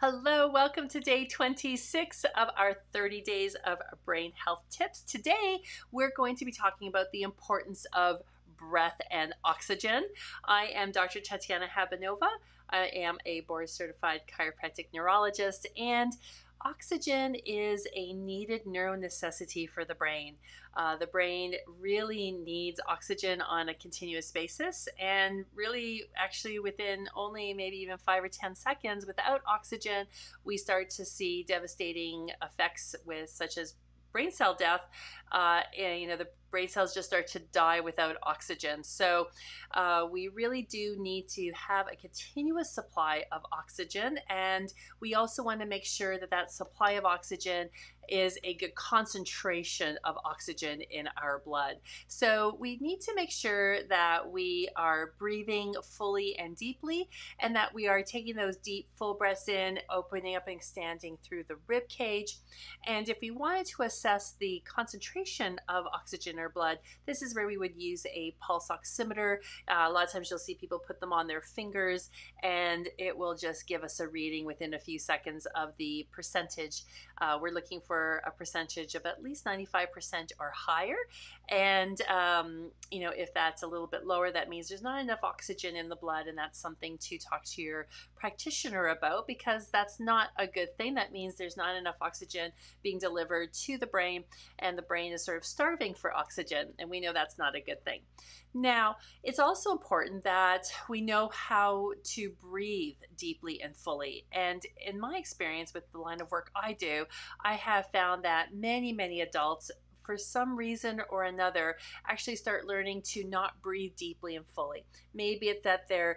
Hello, welcome to day 26 of our 30 days of brain health tips. Today, we're going to be talking about the importance of breath and oxygen. I am Dr. Tatiana. I am a board certified chiropractic neurologist, and oxygen is a needed neuronecessity for the brain. The brain really needs oxygen on a continuous basis, and really actually within only maybe even 5 or 10 seconds without oxygen, we start to see devastating effects with such as brain cell death. And the brain cells just start to die without oxygen. So we really do need to have a continuous supply of oxygen, and we also want to make sure that that supply of oxygen is a good concentration of oxygen in our blood. So we need to make sure that we are breathing fully and deeply, and that we are taking those deep full breaths in, opening up and expanding through the rib cage. And if we wanted to assess the concentration of oxygen in our blood, this is where we would use a pulse oximeter. A lot of times you'll see people put them on their fingers, and it will just give us a reading within a few seconds of the percentage. We're looking for a percentage of at least 95% or higher. And, if that's a little bit lower, that means there's not enough oxygen in the blood, and that's something to talk to your practitioner about, because that's not a good thing. That means there's not enough oxygen being delivered to the brain, and the brain is sort of starving for oxygen, and we know that's not a good thing. Now, it's also important that we know how to breathe deeply and fully. And in my experience with the line of work I do, I have found that many adults, for some reason or another, actually start learning to not breathe deeply and fully. Maybe it's that the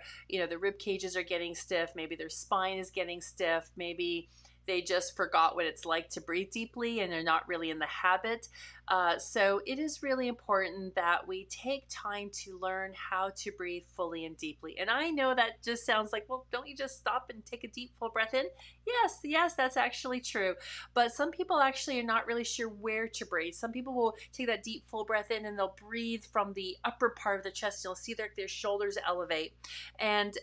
rib cages are getting stiff, maybe their spine is getting stiff, maybe they just forgot what it's like to breathe deeply and they're not really in the habit. So it is really important that we take time to learn how to breathe fully and deeply. And I know that just sounds like, well, don't you just stop and take a deep full breath in? Yes, that's actually true. But some people actually are not really sure where to breathe. Some people will take that deep full breath in and they'll breathe from the upper part of the chest. You'll see their shoulders elevate. And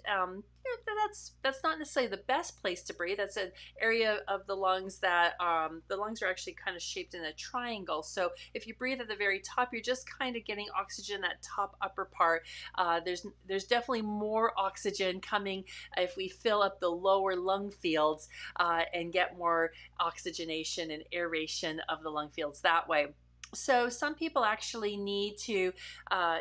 that's not necessarily the best place to breathe. That's an area of the lungs that the lungs are actually kind of shaped in a triangle. So if you breathe at the very top, you're just kind of getting oxygen in that top upper part. There's definitely more oxygen coming if we fill up the lower lung fields and get more oxygenation and aeration of the lung fields that way. So some people actually need to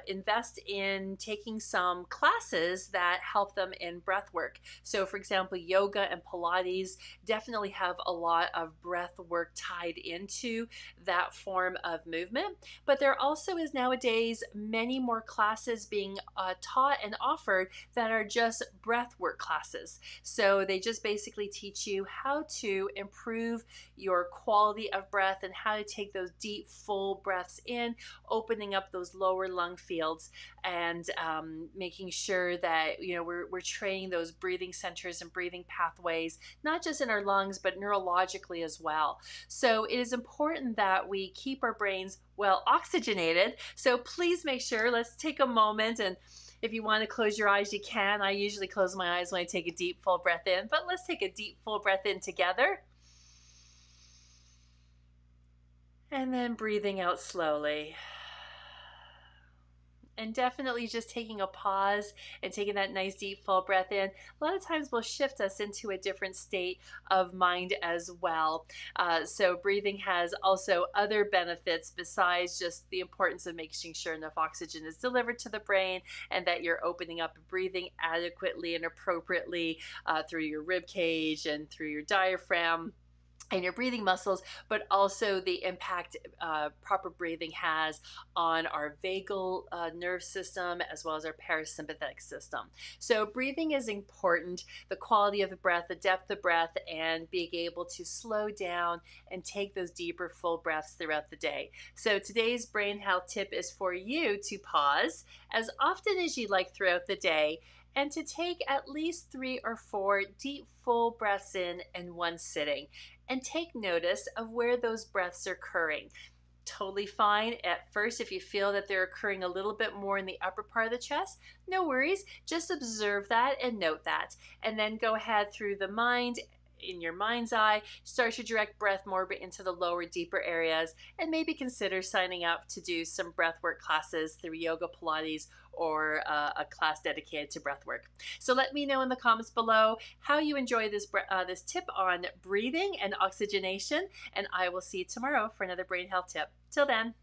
invest in taking some classes that help them in breath work. So for example, yoga and Pilates definitely have a lot of breath work tied into that form of movement. But there also is nowadays many more classes being taught and offered that are just breath work classes. So they just basically teach you how to improve your quality of breath and how to take those deep, full breaths in, opening up those lower lung fields, and making sure that we're training those breathing centers and breathing pathways, not just in our lungs but neurologically as well. So it is important that we keep our brains well oxygenated. So please make sure, let's take a moment, and if you want to close your eyes, you can. I usually close my eyes when I take a deep full breath in, but let's take a deep full breath in together. And then breathing out slowly. And definitely just taking a pause and taking that nice deep full breath in, a lot of times will shift us into a different state of mind as well. So breathing has also other benefits besides just the importance of making sure enough oxygen is delivered to the brain, and that you're opening up and breathing adequately and appropriately through your rib cage and through your diaphragm and your breathing muscles, but also the impact proper breathing has on our vagal nerve system as well as our parasympathetic system. So breathing is important, the quality of the breath, the depth of breath, and being able to slow down and take those deeper full breaths throughout the day. So today's brain health tip is for you to pause as often as you like throughout the day, and to take at least 3 or 4 deep full breaths in one sitting, and take notice of where those breaths are occurring. Totally fine at first if you feel that they're occurring a little bit more in the upper part of the chest. No worries, just observe that and note that, and then go ahead through the mind in your mind's eye, start to direct breath more into the lower, deeper areas, and maybe consider signing up to do some breathwork classes through yoga, Pilates, or a class dedicated to breathwork. So let me know in the comments below how you enjoy this tip on breathing and oxygenation, and I will see you tomorrow for another brain health tip. Till then.